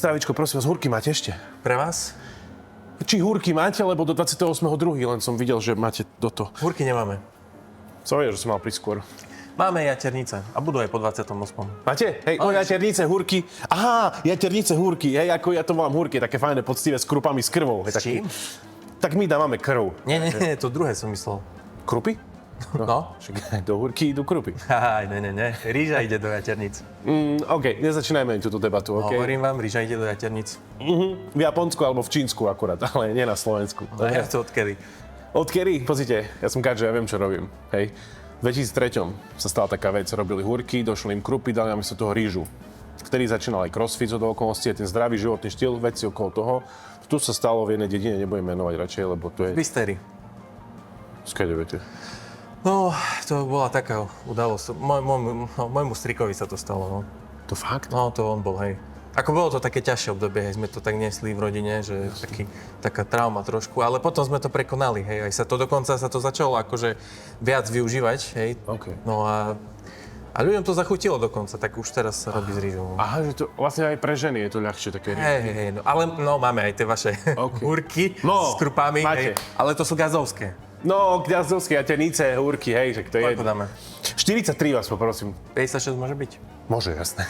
Zdravíčko, prosím vás, húrky máte ešte? Pre vás? Či húrky máte, lebo do 28.2. len som videl, že máte toto. Húrky nemáme. Som vedel, že som mal prísť skôr. Máme jaternice a budú aj po 28. Máte? Hej, jaternice, húrky. Aha, jaternice, húrky. Hej, ako ja to volám húrky, také fajné, poctivé, s krupami, s krvou. Hej, S čím? Tak my dávame krv. Nie, to druhé som myslel. Krupy? No? Však do húrky idú krupy. Haha, ne. Rýža ide do jaternic. OK, nezačínajme túto debatu, OK? Hovorím vám, rýža ide do jaternic. V Japonsku alebo v Čínsku akurát, ale nie na Slovensku. No ja to odkedy? Odkedy? Pozrite, ja som káč, že ja viem, čo robím. Hej. V 2003 sa stala taká vec, robili húrky, došli im krupy, dali namiesto toho rýžu. Vtedy začínal aj crossfit z okolností, ten zdravý životný štýl, veci okolo toho. Tu sa stalo v jednej dedine, nebudem menovať radšej, lebo to je... Bystery. Skade viete. No, to bola taká udalosť. Môjmu strikovi sa to stalo, no. To fakt? No, to on bol, hej. Ako bolo to také ťažšie obdobie, hej, sme to tak nesli v rodine, že taká trauma trošku, ale potom sme to prekonali, hej, aj dokonca sa to začalo akože viac využívať, hej. OK. No a ľuďom to zachutilo dokonca, tak už teraz sa robí s rýžou. Aha, že to vlastne aj pre ženy je to ľahšie také. Hej, no, ale máme aj tie vaše húrky s krupami, hej, ale to sú gazovské. No, gazovské jaternice, húrky, hej, že to je... Koľko dáme? 43 vás poprosím. 56 môže byť? Môže, jasné.